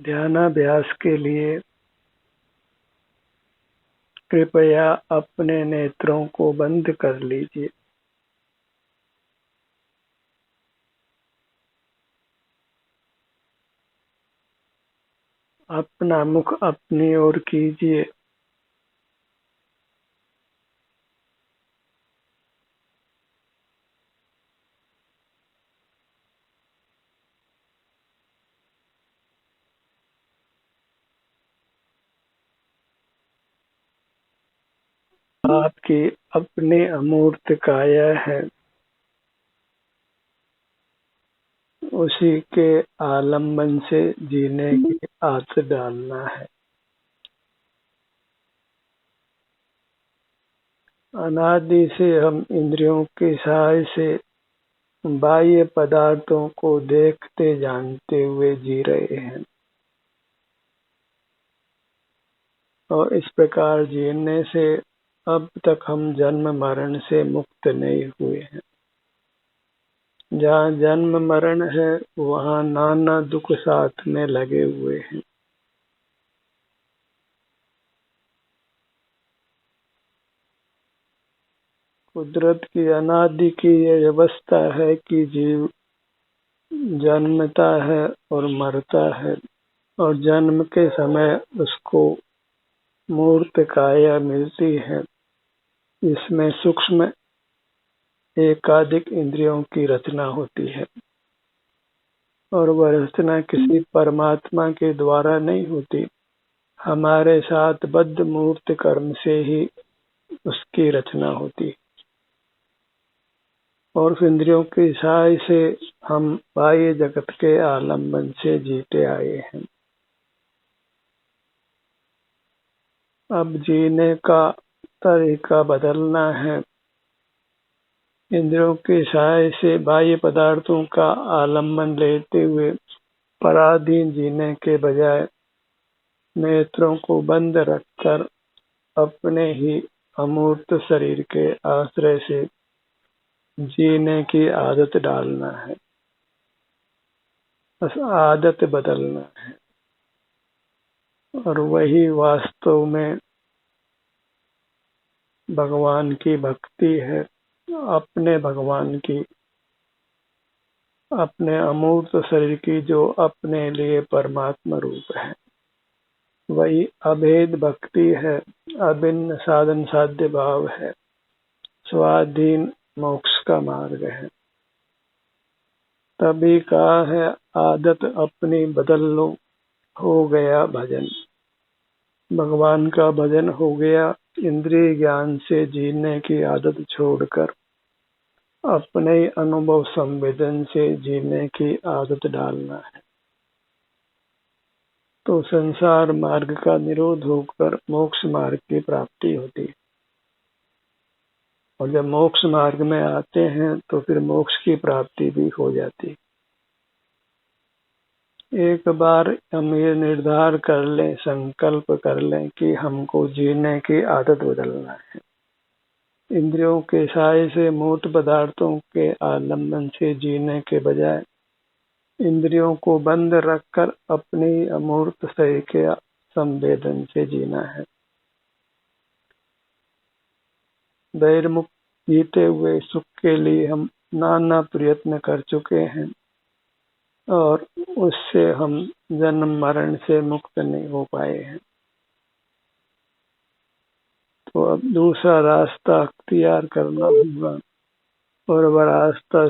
ध्यानाभ्यास के लिए कृपया अपने नेत्रों को बंद कर लीजिए। अपना मुख अपनी ओर कीजिए। आपकी अपनी अमूर्त काया है, उसी के आलम्बन से जीने की आदत डालना है। अनादि से हम इंद्रियों की सहाय से बाह्य पदार्थों को देखते जानते हुए जी रहे हैं और इस प्रकार जीने से अब तक हम जन्म मरण से मुक्त नहीं हुए हैं। जहाँ जन्म मरण है वहाँ नाना दुख साथ में लगे हुए हैं। कुदरत की अनादि की यह व्यवस्था है कि जीव जन्मता है और मरता है और जन्म के समय उसको मूर्त काया मिलती है। इसमें सूक्ष्म एकाधिक इंद्रियों की रचना होती है और वह रचना किसी परमात्मा के द्वारा नहीं होती, हमारे साथ बद्ध मूर्त कर्म से ही उसकी रचना होती और उस इंद्रियों की सहाय से हम बाह्य जगत के आलम्बन से जीते आए हैं। अब जीने का तरीका बदलना है। इंद्रियों की सहाय से बाह्य पदार्थों का आलम्बन लेते हुए पराधीन जीने के बजाय नेत्रों को बंद रखकर अपने ही अमूर्त शरीर के आश्रय से जीने की आदत डालना है। बस आदत बदलना है और वही वास्तव में भगवान की भक्ति है। अपने भगवान की, अपने अमूर्त शरीर की जो अपने लिए परमात्मा रूप है, वही अभेद भक्ति है, अभिन्न साधन साध्य भाव है, स्वाधीन मोक्ष का मार्ग है। तभी कहा है आदत अपनी बदल लो, हो गया भजन। भगवान का भजन हो गया। इंद्रिय ज्ञान से जीने की आदत छोड़कर अपने अनुभव संवेदन से जीने की आदत डालना है, तो संसार मार्ग का निरोध होकर मोक्ष मार्ग की प्राप्ति होती है। और जब मोक्ष मार्ग में आते हैं तो फिर मोक्ष की प्राप्ति भी हो जाती है। एक बार हम ये निर्धार कर लें, संकल्प कर लें कि हमको जीने की आदत बदलना है। इंद्रियों के सहाय से मूर्त पदार्थों के आलम्बन से जीने के बजाय इंद्रियों को बंद रखकर अपनी अमूर्त शरीर के संवेदन से जीना है। दैर्मुक्त जीते हुए सुख के लिए हम नाना प्रयत्न कर चुके हैं और उससे हम जन्म मरण से मुक्त नहीं हो पाए हैं। तो अब दूसरा रास्ता अख्तियार करना होगा और वह रास्ता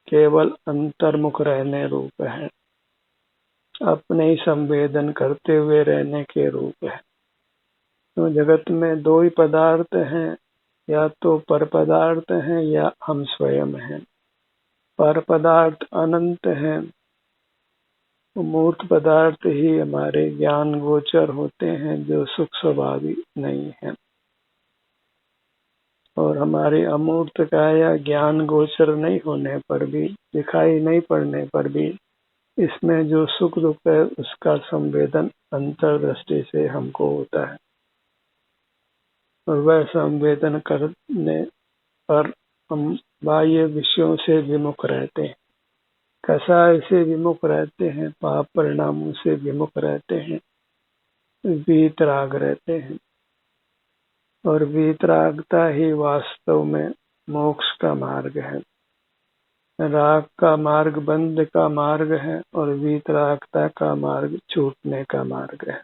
केवल अंतर्मुख रहने रूप है, अपने ही संवेदन करते हुए रहने के रूप है। तो जगत में दो ही पदार्थ हैं, या तो पर पदार्थ हैं या हम स्वयं हैं। पर पदार्थ अनंत हैं, मूर्त पदार्थ ही हमारे ज्ञान गोचर होते हैं जो सुख स्वभावी नहीं है। और हमारी अमूर्त काया ज्ञान गोचर नहीं होने पर भी, दिखाई नहीं पड़ने पर भी, इसमें जो सुख दुख है उसका संवेदन अंतर्दृष्टि से हमको होता है और वह संवेदन करने पर हम बाह्य विषयों से विमुख रहते हैं। कषाय से विमुख रहते हैं, पाप परिणामों से विमुख रहते हैं, वीतराग रहते हैं। और वीतरागता ही वास्तव में मोक्ष का मार्ग है। राग का मार्ग बंध का मार्ग है और वीतरागता का मार्ग छूटने का मार्ग है।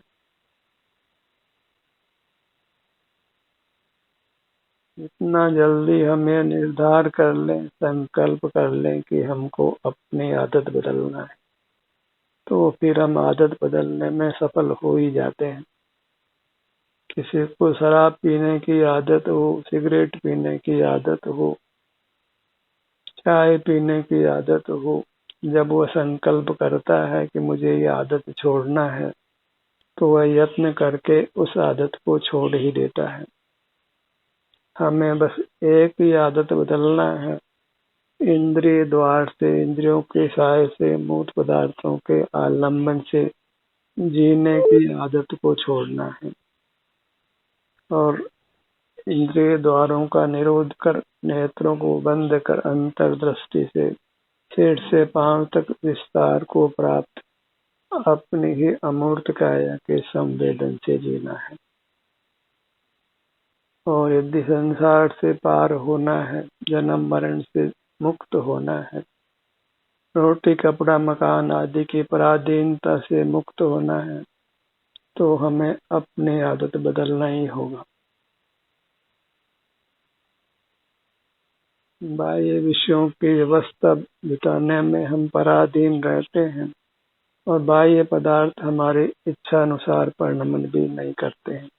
इतना जल्दी हम ये निर्धार कर लें, संकल्प कर लें कि हमको अपनी आदत बदलना है, तो फिर हम आदत बदलने में सफल हो ही जाते हैं। किसी को शराब पीने की आदत हो, सिगरेट पीने की आदत हो, चाय पीने की आदत हो, जब वह संकल्प करता है कि मुझे ये आदत छोड़ना है, तो वह यत्न करके उस आदत को छोड़ ही देता है। हमें बस एक ही आदत बदलना है, इंद्रिय द्वार से, इंद्रियों के सहाय से, मूर्त पदार्थों के आलंबन से जीने की आदत को छोड़ना है और इंद्रिय द्वारों का निरोध कर, नेत्रों को बंद कर, अंतर्दृष्टि से सिर से पांव तक विस्तार को प्राप्त अपनी ही अमूर्त काया के संवेदन से जीना है। और यदि संसार से पार होना है, जन्म मरण से मुक्त होना है, रोटी कपड़ा मकान आदि की पराधीनता से मुक्त होना है, तो हमें अपनी आदत बदलना ही होगा। बाह्य विषयों की व्यवस्था बिताने में हम पराधीन रहते हैं और बाह्य पदार्थ हमारी इच्छा अनुसार परिणमन भी नहीं करते हैं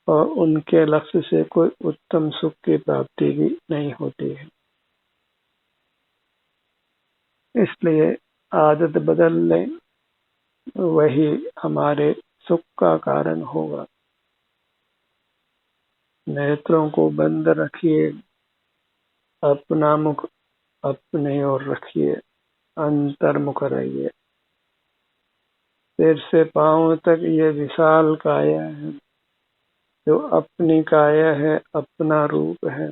और उनके लक्ष्य से कोई उत्तम सुख की प्राप्ति भी नहीं होती है। इसलिए आदत बदल लें, वही हमारे सुख का कारण होगा। नेत्रों को बंद रखिए, अपना मुख अपने ओर रखिए, अंतर्मुख रहिए। सिर से पांव तक ये विशाल काया है, जो अपनी काया है, अपना रूप है।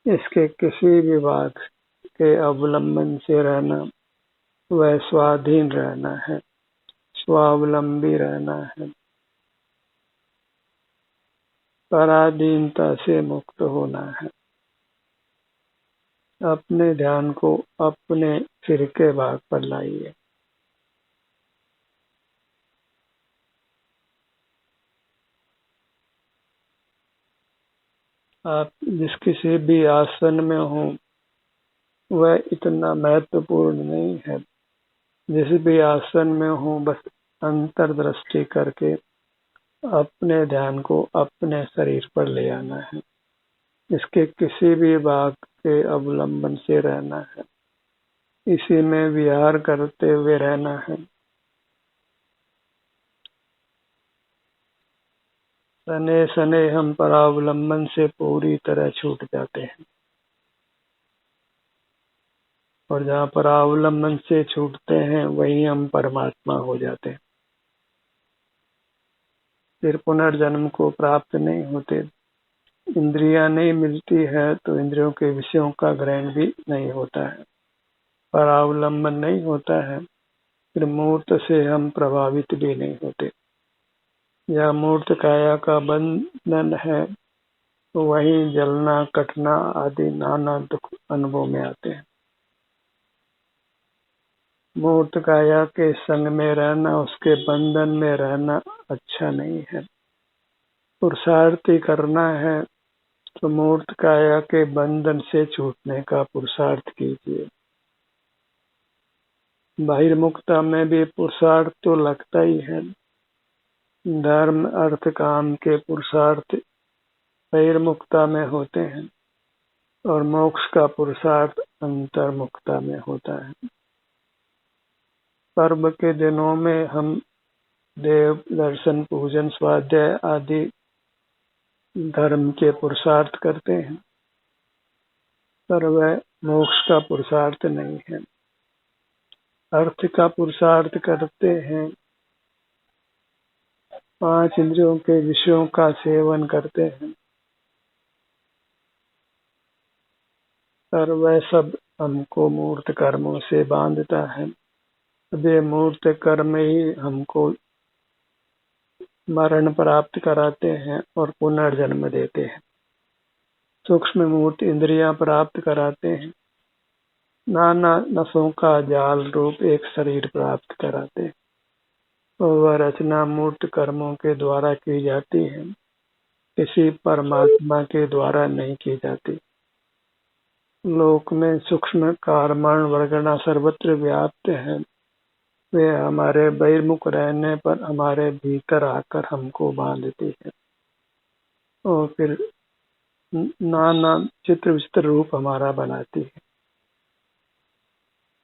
इसके किसी भी भाग के अवलंबन से रहना, वह स्वाधीन रहना है, स्वावलंबी रहना है, पराधीनता से मुक्त होना है। अपने ध्यान को अपने सिर के भाग पर लाइए। आप जिस किसी भी आसन में हो, वह इतना महत्वपूर्ण नहीं है। जिस भी आसन में हो, बस अंतर्दृष्टि करके अपने ध्यान को अपने शरीर पर ले आना है। इसके किसी भी भाग के अवलंबन से रहना है, इसी में विहार करते हुए रहना है। सने सने हम परावलंबन से पूरी तरह छूट जाते हैं और जहाँ परावलंबन से छूटते हैं, वहीं हम परमात्मा हो जाते हैं। फिर पुनर्जन्म को प्राप्त नहीं होते। इंद्रियां नहीं मिलती है तो इंद्रियों के विषयों का ग्रहण भी नहीं होता है, परावलंबन नहीं होता है, फिर मूर्त से हम प्रभावित भी नहीं होते। यह मूर्त काया का बंधन है, तो वहीं जलना, कटना आदि नाना दुख अनुभव में आते हैं। मूर्त काया के संग में रहना, उसके बंधन में रहना अच्छा नहीं है। पुरुषार्थी करना है तो मूर्त काया के बंधन से छूटने का पुरुषार्थ कीजिए। बहिर्मुखता में भी पुरुषार्थ तो लगता ही है। धर्म अर्थ काम के पुरुषार्थ बहिर्मुखता में होते हैं और मोक्ष का पुरुषार्थ अंतर्मुखता में होता है। पर्व के दिनों में हम देव दर्शन, पूजन, स्वाध्याय आदि धर्म के पुरुषार्थ करते हैं, पर वह मोक्ष का पुरुषार्थ नहीं है। अर्थ का पुरुषार्थ करते हैं, 5 इंद्रियों के विषयों का सेवन करते हैं, पर वह सब हमको मूर्त कर्मों से बांधता है। ये मूर्त कर्म ही हमको मरण प्राप्त कराते हैं और पुनर्जन्म देते हैं। सूक्ष्म मूर्त इंद्रियां प्राप्त कराते हैं। नाना नसों का जाल रूप एक शरीर प्राप्त कराते हैं। और वह रचना मूर्त कर्मों के द्वारा की जाती है, किसी परमात्मा के द्वारा नहीं की जाती। लोक में सूक्ष्म कारण वर्गना सर्वत्र व्याप्त है। वे हमारे बहिर्मुख रहने पर हमारे भीतर आकर हमको बांधती है और फिर नाना चित्र विचित्र रूप हमारा बनाती है।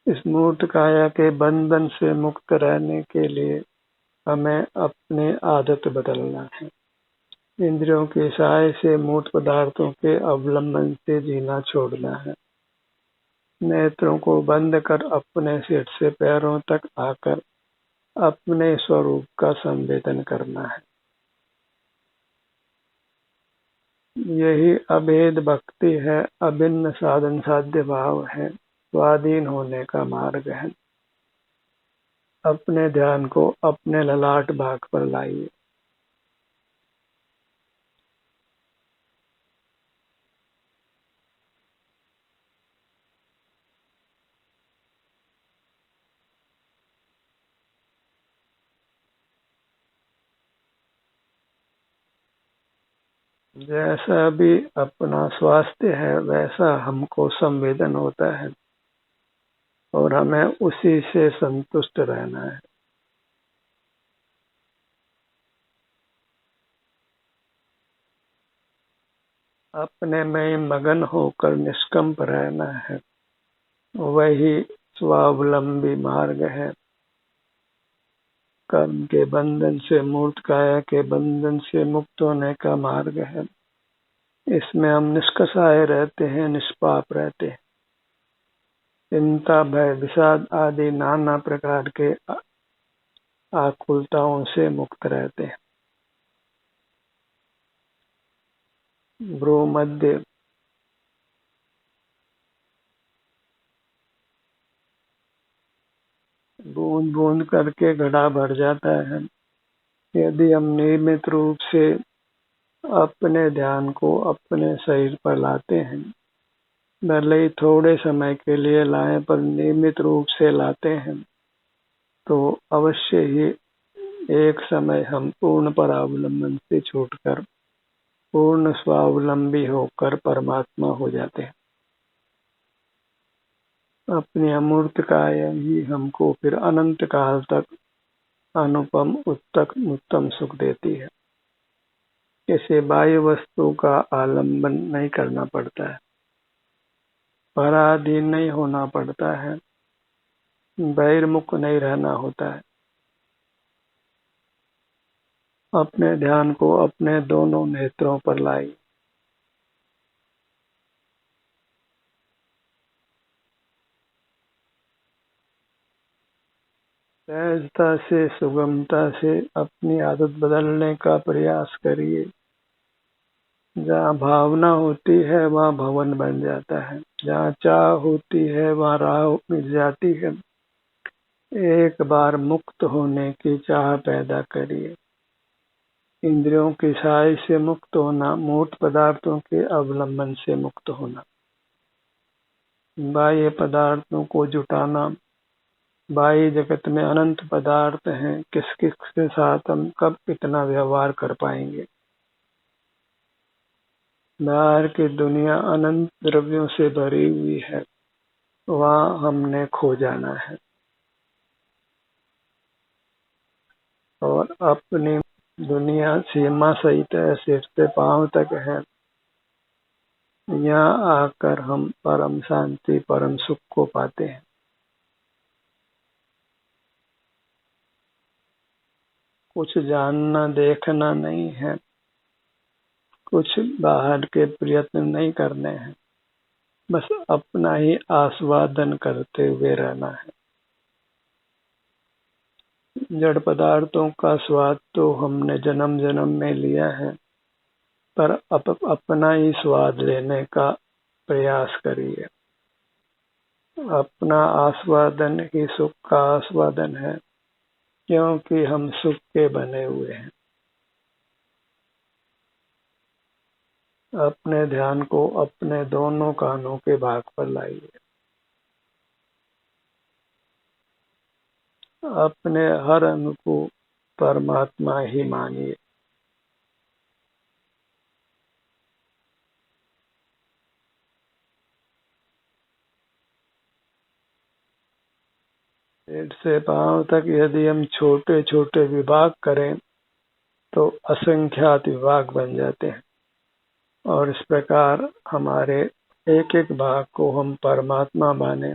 इस मूर्त काया के बंधन से मुक्त रहने के लिए हमें अपने आदत बदलना है। इंद्रियों के सहाय से मूर्त पदार्थों के अवलंबन से जीना छोड़ना है। नेत्रों को बंद कर अपने सिर से पैरों तक आकर अपने स्वरूप का संवेदन करना है। यही अभेद भक्ति है, अभिन्न साधन साध्य भाव है, स्वाधीन होने का मार्ग है। अपने ध्यान को अपने ललाट भाग पर लाइए। जैसा भी अपना स्वास्थ्य है वैसा हमको संवेदन होता है और हमें उसी से संतुष्ट रहना है। अपने में मगन होकर निष्कंप रहना है, वही स्वावलंबी मार्ग है। कर्म के बंधन से, मूर्त काया के बंधन से मुक्त होने का मार्ग है। इसमें हम निष्कषाय रहते हैं, निष्पाप रहते हैं। चिंता, भय, विषाद आदि नाना प्रकार के आकुलताओं से मुक्त रहते हैं। भ्रू मध्य बूंद बूंद करके घड़ा भर जाता है। यदि हम नियमित रूप से अपने ध्यान को अपने शरीर पर लाते हैं, भले ही थोड़े समय के लिए लाएं पर नियमित रूप से लाते हैं, तो अवश्य ही एक समय हम पूर्ण परावलंबन से छूटकर पूर्ण स्वावलंबी होकर परमात्मा हो जाते हैं। अपनी अमूर्त काया ही हमको फिर अनंत काल तक अनुपम उत्तम सुख देती है। इसे बाह्य वस्तु का आलंबन नहीं करना पड़ता है, पराधीन नहीं होना पड़ता है, बहिर्मुख नहीं रहना होता है। अपने ध्यान को अपने दोनों नेत्रों पर लाई। सहजता से, सुगमता से अपनी आदत बदलने का प्रयास करिए। जहाँ भावना होती है वहाँ भवन बन जाता है, जहाँ चाह होती है वहाँ राह मिल जाती है। एक बार मुक्त होने की चाह पैदा करिए। इंद्रियों की साय से मुक्त होना, मूर्त पदार्थों के अवलंबन से मुक्त होना, बाह्य पदार्थों को जुटाना। बाह्य जगत में अनंत पदार्थ हैं, किस किस के साथ हम कब इतना व्यवहार कर पाएंगे। बाहर की दुनिया अनंत द्रव्यों से भरी हुई है, वहाँ हमने खो जाना है और अपनी दुनिया सीमा सहित है, सिर से पांव तक है। यहाँ आकर हम परम शांति, परम सुख को पाते हैं। कुछ जानना देखना नहीं है, कुछ बाहर के प्रयत्न नहीं करने हैं, बस अपना ही आस्वादन करते हुए रहना है। जड़ पदार्थों का स्वाद तो हमने जन्म जन्म में लिया है, पर अपना ही स्वाद लेने का प्रयास करिए। अपना आस्वादन ही सुख का आस्वादन है, क्योंकि हम सुख के बने हुए हैं। अपने ध्यान को अपने दोनों कानों के भाग पर लाइए। अपने हर अंग को परमात्मा ही मानिए। पेट से पांव तक यदि हम छोटे छोटे विभाग करें तो असंख्यात विभाग बन जाते हैं, और इस प्रकार हमारे एक एक भाग को हम परमात्मा माने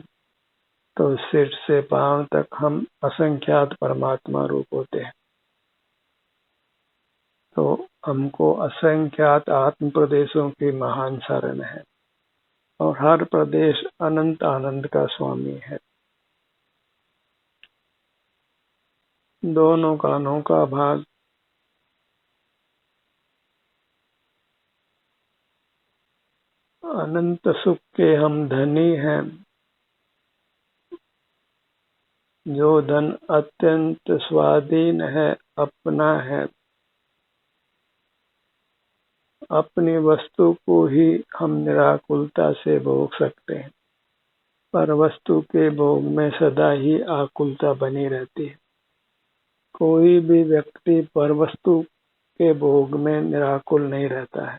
तो सिर से पांव तक हम असंख्यात परमात्मा रूप होते हैं। तो हमको असंख्यात आत्म प्रदेशों की महान शरण है, और हर प्रदेश अनंत आनंद का स्वामी है। दोनों कानों का भाग। अनंत सुख के हम धनी हैं, जो धन अत्यंत स्वाधीन है, अपना है। अपनी वस्तु को ही हम निराकुलता से भोग सकते हैं, पर वस्तु के भोग में सदा ही आकुलता बनी रहती है। कोई भी व्यक्ति पर वस्तु के भोग में निराकुल नहीं रहता है।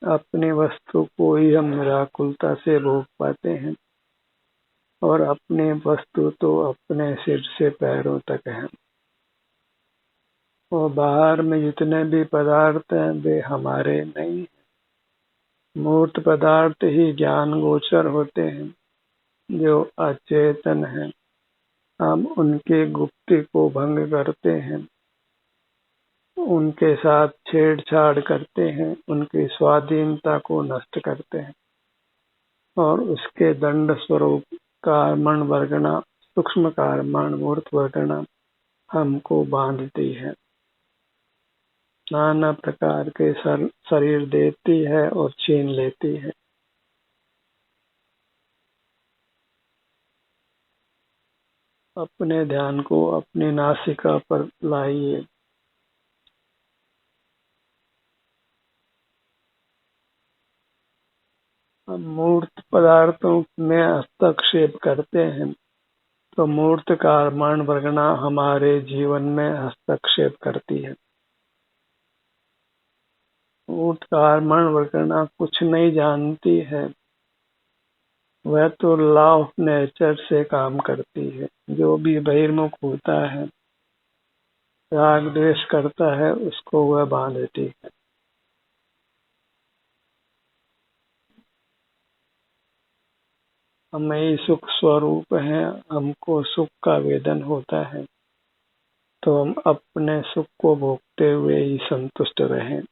अपनी वस्तु को ही हम निराकुलता से भोग पाते हैं, और अपनी वस्तु तो अपने सिर से पैरों तक है। और बाहर में जितने भी पदार्थ हैं वे हमारे नहीं हैं। मूर्त पदार्थ ही ज्ञान गोचर होते हैं, जो अचेतन हैं। हम उनके गुप्ति को भंग करते हैं, उनके साथ छेड़छाड़ करते हैं, उनकी स्वाधीनता को नष्ट करते हैं, और उसके दंड स्वरूप कर्मण वर्गणा, सूक्ष्म कर्मण मूर्त वर्गणा हमको बांधती है, नाना प्रकार के शरीर देती है और छीन लेती है। अपने ध्यान को अपनी नासिका पर लाइए। हम मूर्त पदार्थों में हस्तक्षेप करते हैं तो मूर्त कर्मण वर्गणा हमारे जीवन में हस्तक्षेप करती है। मूर्त कर्मण वर्गणा कुछ नहीं जानती है, वह तो लॉ ऑफ नेचर से काम करती है। जो भी बहिर्मुख होता है, राग द्वेष करता है, उसको वह बांधती है। हम ही सुख स्वरूप हैं, हमको सुख का वेदन होता है, तो हम अपने सुख को भोगते हुए ही संतुष्ट रहें।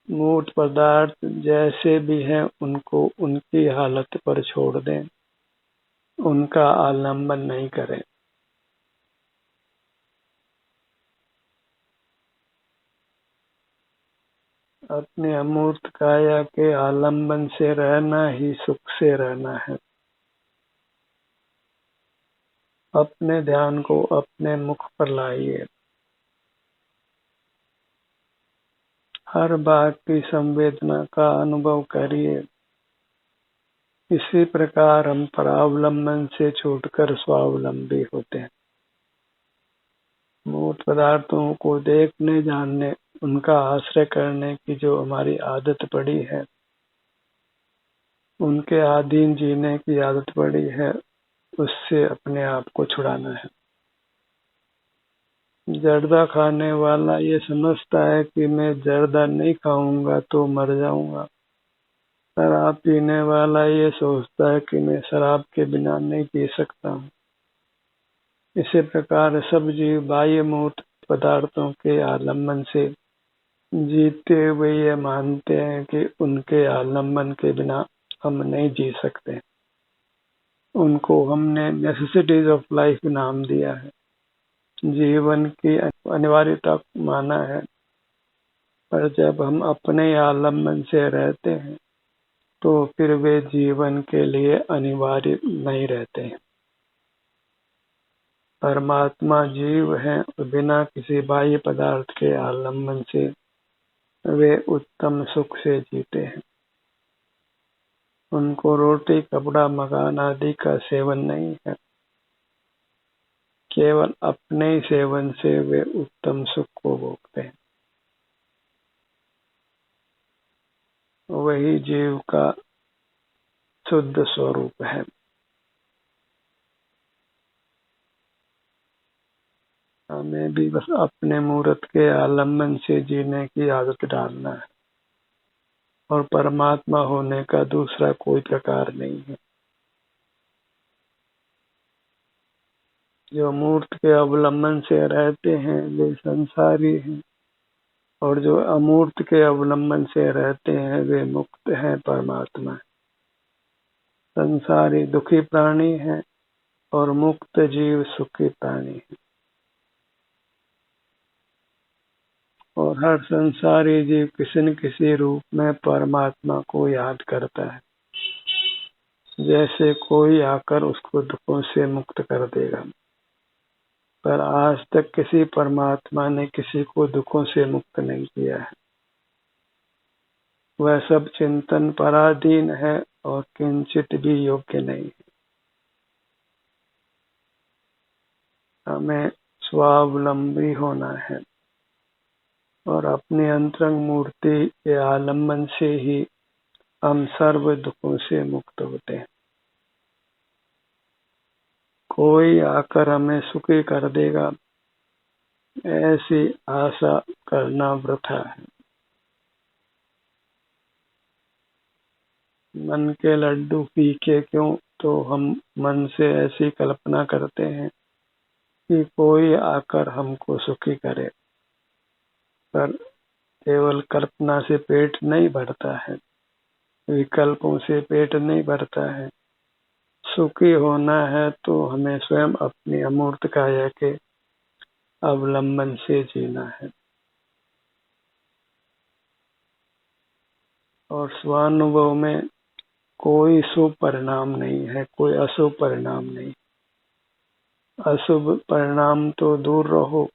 मूर्त पदार्थ जैसे भी हैं उनको उनकी हालत पर छोड़ दें, उनका आलंबन नहीं करें। अपने अमूर्त काया के आलंबन से रहना ही सुख से रहना है। अपने ध्यान को अपने मुख पर लाइए। हर भाग की संवेदना का अनुभव करिए। इसी प्रकार हम परावलंबन से छूटकर स्वावलंबी होते हैं। मूर्त पदार्थों को देखने, जानने, उनका आश्रय करने की जो हमारी आदत पड़ी है, उनके अधीन जीने की आदत पड़ी है, उससे अपने आप को छुड़ाना है। जर्दा खाने वाला ये समझता है कि मैं जर्दा नहीं खाऊंगा तो मर जाऊंगा। शराब पीने वाला ये सोचता है कि मैं शराब के बिना नहीं पी सकता हूँ। इसी प्रकार सब जीव बाह्य मूर्त पदार्थों के आलम्बन से जीते हुए ये मानते हैं कि उनके आलम्बन के बिना हम नहीं जी सकते। उनको हमने नेसेसिटीज ऑफ लाइफ नाम दिया है। जीवन की अनिवार्यता माना है, पर जब हम अपने आलम्बन से रहते हैं तो फिर वे जीवन के लिए अनिवार्य नहीं रहते हैं। परमात्मा जीव हैं और बिना किसी बाह्य पदार्थ के आलम्बन से वे उत्तम सुख से जीते हैं। उनको रोटी कपड़ा मकान आदि का सेवन नहीं है, केवल अपने ही सेवन से वे उत्तम सुख को भोगते हैं। वही जीव का शुद्ध स्वरूप है। हमें भी बस अपने मूर्त के आलम्बन से जीने की आदत डालना है, और परमात्मा होने का दूसरा कोई प्रकार नहीं है। जो मूर्त के अवलंबन से रहते हैं वे संसारी हैं, और जो अमूर्त के अवलंबन से रहते हैं वे मुक्त हैं, परमात्मा। संसारी दुखी प्राणी है और मुक्त जीव सुखी प्राणी है। और हर संसारी जीव किसी न किसी रूप में परमात्मा को याद करता है, जैसे कोई आकर उसको दुखों से मुक्त कर देगा। पर आज तक किसी परमात्मा ने किसी को दुखों से मुक्त नहीं किया है। वह सब चिंतन पराधीन है और किंचित भी योग्य नहीं है। हमें स्वावलंबी होना है और अपनी अंतरंग मूर्ति के आलम्बन से ही हम सर्व दुखों से मुक्त होते हैं। कोई आकर हमें सुखी कर देगा, ऐसी आशा करना वृथा है। मन के लड्डू फीके क्यों, तो हम मन से ऐसी कल्पना करते हैं कि कोई आकर हमको सुखी करे। पर केवल कल्पना से पेट नहीं भरता है, विकल्पों से पेट नहीं भरता है। सुखी होना है तो हमें स्वयं अपनी अमूर्त काया के अवलंबन से जीना है। और स्वानुभव में कोई शुभ परिणाम नहीं है, कोई अशुभ परिणाम नहीं। अशुभ परिणाम तो दूर रहो,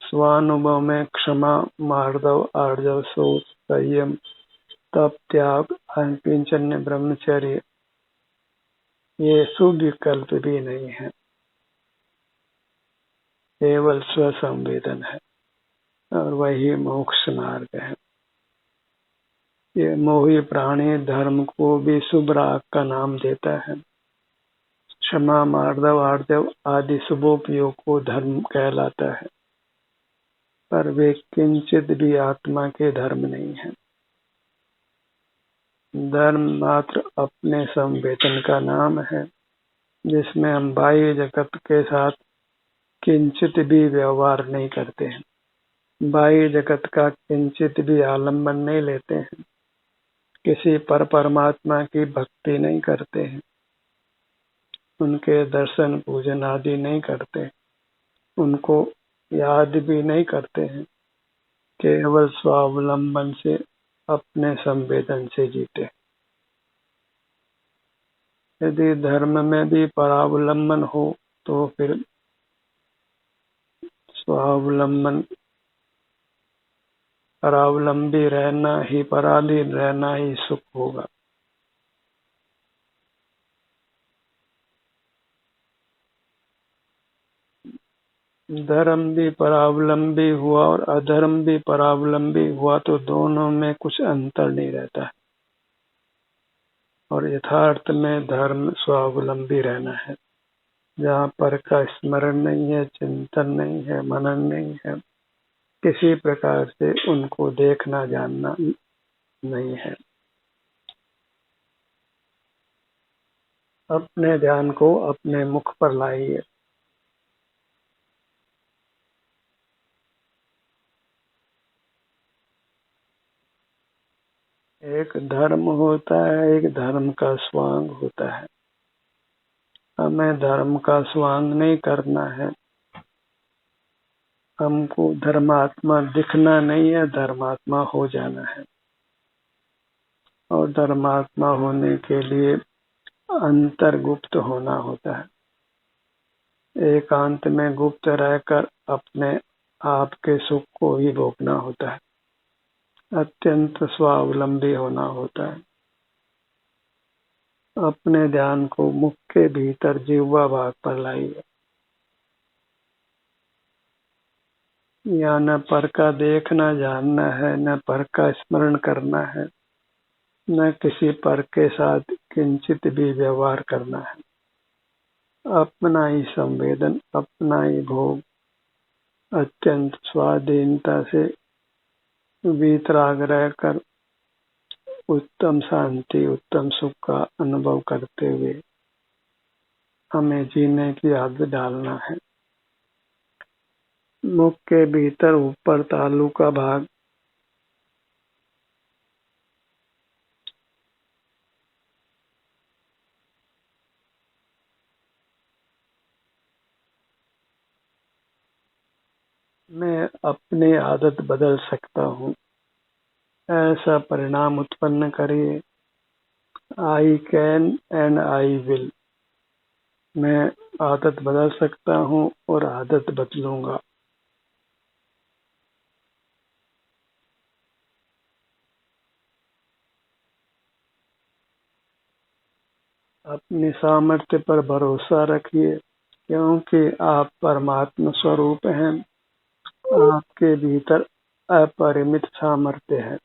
स्वानुभव में क्षमा, मार्दव, आर्जव, शोच, संयम, तप, त्याग, अनकिंचन्य, ब्रह्मचर्य, ये शुभ विकल्प भी नहीं है, केवल स्वसंवेदन है, और वही मोक्ष मार्ग है। ये मोही प्राणी धर्म को भी शुभ राग का नाम देता है। क्षमा, मार्दव, आर्जव आदि शुभोपयोग को धर्म कहलाता है, पर वे किंचित भी आत्मा के धर्म नहीं है। धर्म मात्र अपने संवेदन का नाम है, जिसमें हम बाह्य जगत के साथ किंचित भी व्यवहार नहीं करते हैं, बाह्य जगत का किंचित भी आलम्बन नहीं लेते हैं, किसी पर परमात्मा की भक्ति नहीं करते हैं, उनके दर्शन पूजन आदि नहीं करते, उनको याद भी नहीं करते हैं, केवल स्वावलंबन से अपने संवेदन से जीते। यदि धर्म में भी परावलंबन हो तो फिर स्वावलंबन परावलंबी रहना ही, पराधीन रहना ही सुख होगा। धर्म भी परावलंबी हुआ और अधर्म भी परावलंबी हुआ तो दोनों में कुछ अंतर नहीं रहता है। और यथार्थ में धर्म स्वावलंबी रहना है, जहाँ पर का स्मरण नहीं है, चिंतन नहीं है, मनन नहीं है, किसी प्रकार से उनको देखना जानना नहीं है। अपने ध्यान को अपने मुख पर लाइए। एक धर्म होता है, एक धर्म का स्वांग होता है। हमें धर्म का स्वांग नहीं करना है, हमको धर्मात्मा दिखना नहीं है, धर्मात्मा हो जाना है। और धर्मात्मा होने के लिए अंतर्गुप्त होना होता है। एकांत में गुप्त रहकर अपने आप के सुख को ही भोगना होता है। अत्यंत स्वावलंबी होना होता है। अपने ध्यान को मुख के भीतर जिह्वा भाग पर लाइए। यहाँ न पर का देखना जानना है, न पर का स्मरण करना है, न किसी पर के साथ किंचित भी व्यवहार करना है। अपना ही संवेदन, अपना ही भोग, अत्यंत स्वाधीनता से वीतराग रहकर उत्तम शांति, उत्तम सुख का अनुभव करते हुए हमें जीने की आदत डालना है। मुख के भीतर ऊपर तालू का भाग मैं अपनी आदत बदल सकता हूँ, ऐसा परिणाम उत्पन्न करिए। I can and I will. मैं आदत बदल सकता हूँ और आदत बदलूंगा। अपने सामर्थ्य पर भरोसा रखिए, क्योंकि आप परमात्मा स्वरूप हैं। आपके भीतर अपरिमित सामर्थ्य है।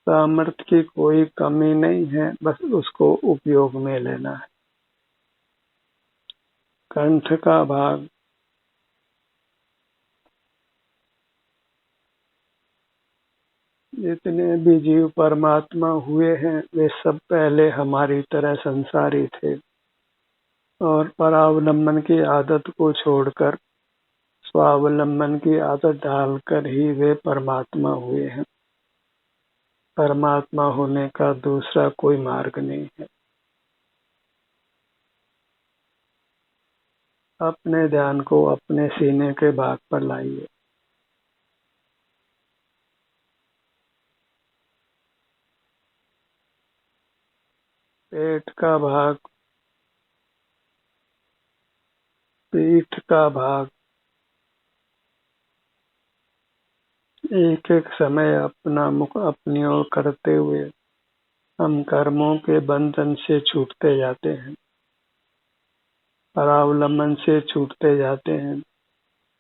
सामर्थ्य की कोई कमी नहीं है, बस उसको उपयोग में लेना है। कंठ का भाग, जितने भी जीव परमात्मा हुए हैं वे सब पहले हमारी तरह संसारी थे और परावलंबन की आदत को छोड़कर स्वावलंबन की आदत डालकर ही वे परमात्मा हुए हैं। परमात्मा होने का दूसरा कोई मार्ग नहीं है। अपने ध्यान को अपने सीने के भाग पर लाइए। पेट का भाग, पीठ का भाग, एक एक समय अपना मुख अपनी ओर करते हुए हम कर्मों के बंधन से छूटते जाते हैं, परावलंबन से छूटते जाते हैं,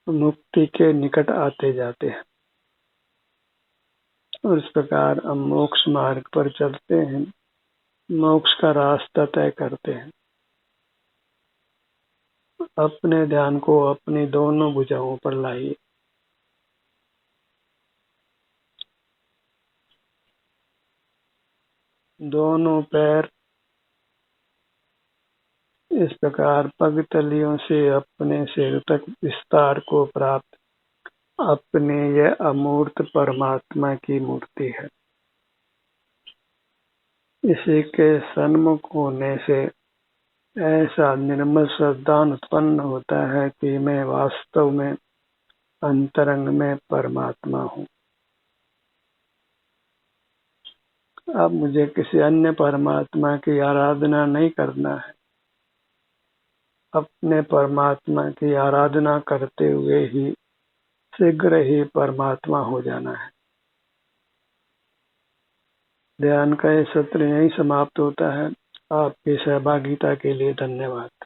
मुक्ति के निकट आते जाते हैं और इस प्रकार हम मोक्ष मार्ग पर चलते हैं, मोक्ष का रास्ता तय करते हैं। अपने ध्यान को अपनी दोनों भुजाओं पर लाइए। दोनों पैर इस प्रकार पगतलियों से अपने सिर तक विस्तार को प्राप्त अपने यह अमूर्त परमात्मा की मूर्ति है। इसी के सन्मुख होने से ऐसा निर्मल श्रद्धा उत्पन्न होता है कि मैं वास्तव में अंतरंग में परमात्मा हूँ। अब मुझे किसी अन्य परमात्मा की आराधना नहीं करना है। अपने परमात्मा की आराधना करते हुए ही शीघ्र ही परमात्मा हो जाना है। ध्यान का ये सत्र यहीं समाप्त होता है। आपकी सहभागिता के लिए धन्यवाद।